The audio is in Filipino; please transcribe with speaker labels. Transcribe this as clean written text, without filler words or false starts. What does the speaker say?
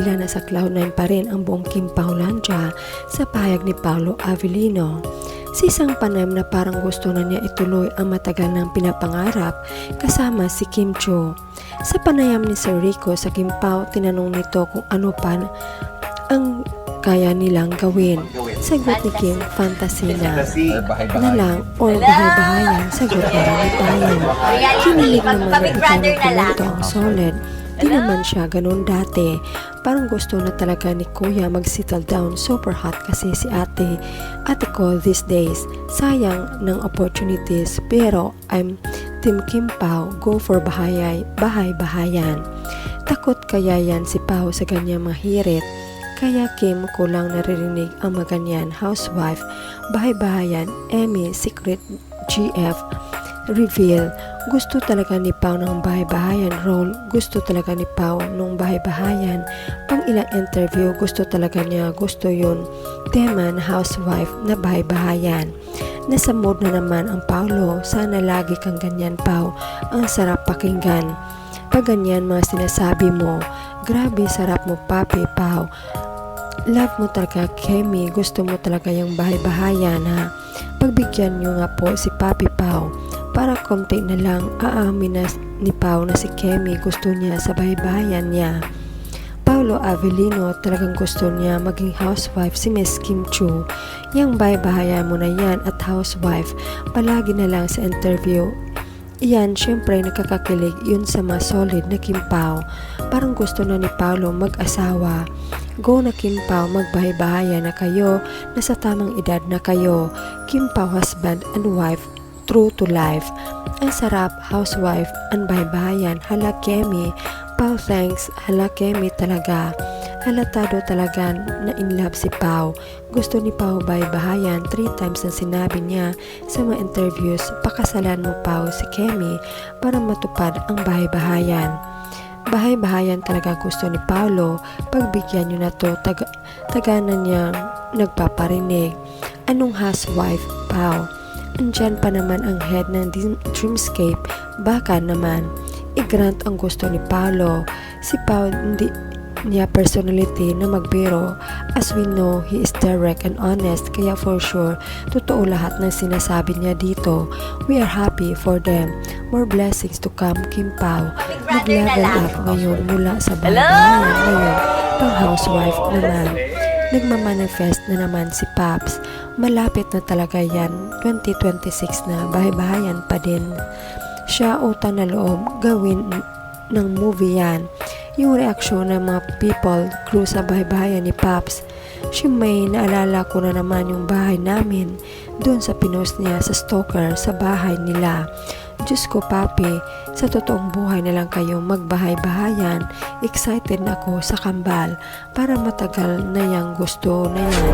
Speaker 1: Tila nasa Cloud9 pa rin ang buong Kim Paulandia sa pahayag ni Paolo Avellino. Sa isang panayam na parang gusto na niya ituloy ang matagal ng pinapangarap kasama si Kim Chiu. Sa panayam ni Sir Rico sa Kim Pao, tinanong nito kung ano pa ang kaya nilang gawin. Sagot ni Kim, fantasy na lang or bahay-bahayan. Sagot na rin ni Paolo. Kinilig naman na ito ang solid. Di naman siya ganun dati. Parang gusto na talaga ni Kuya mag-settle down. Super hot kasi si ate ko these days. Sayang ng opportunities, pero I'm Team Kim Pao. Go for bahay-bahayan. Takot kaya yan si Pao sa ganyang mahirit. Kaya Kim kulang naririnig ang maganyan. Housewife, bahay-bahayan, Emmy, secret GF, reveal. Gusto talaga ni Pao ng bahay-bahayan role. Gusto talaga ni Pao nung bahay-bahayan. Pang ilang interview, gusto talaga niya. Gusto yun. Tema na housewife na bahay-bahayan. Nasa mood na naman ang Paolo. Sana lagi kang ganyan, Pao. Ang sarap pakinggan. Pag ganyan mga sinasabi mo, grabe sarap mo, Papi, Pao. Love mo talaga, Kemi. Gusto mo talaga yung bahay-bahayan, ha? Pagbigyan nyo nga po si Papi Pao. Para konti na lang aamin na ni Pao na si Kemi gusto niya sa bahay-bahayan niya. Paolo Avellino, talagang gusto niya maging housewife si Miss Kim Chiu. Yang bahay-bahayan mo na yan at housewife, palagi na lang sa interview. Iyan, syempre nakakakilig yun sa mga solid na Kim Pao. Parang gusto na ni Paolo mag-asawa. Go na Kim Pao, magbahay-bahayan na kayo, nasa tamang edad na kayo. Kim Pao, husband and wife, true to life. Ang sarap, housewife and bahay-bahayan. Hala Kemi, Pao thanks, hala Kemi talaga. Halatado talaga na in love si Pao. Gusto ni Pao bahay-bahayan. 3 times na sinabi niya sa mga interviews, pakasalan mo Pao si Kemi para matupad ang bahay-bahayan. Bahay-bahayan talaga gusto ni Paolo. Pagbigyan niyo na to, taganan niya nagpaparinig. Anong housewife, Pao? Andyan pa naman ang head ng Dreamscape. Baka naman i-grant ang gusto ni Paolo. Si Pao hindi niya personality na magbiro. As we know, he is direct and honest, kaya for sure, totoo lahat ng sinasabi niya dito. We are happy for them. More blessings to come, Kim Pao. Nag-level up ngayon mula sa bahay-bahayan ngayon pang housewife naman. Nagmamanifest na naman si Paps. Malapit na talaga yan. 2026 na, bahay-bahayan pa din. Siya utang na loob, gawin ng movie yan. Yung reaksyon ng mga people, crew sa bahay-bahayan ni Paps. May naalala ko na naman yung bahay namin. Doon sa pinost niya sa stalker sa bahay nila. Diyos ko, Papi, sa totoong buhay na lang kayo magbahay-bahayan. Excited na ako sa kambal para matagal na yang gusto na yan.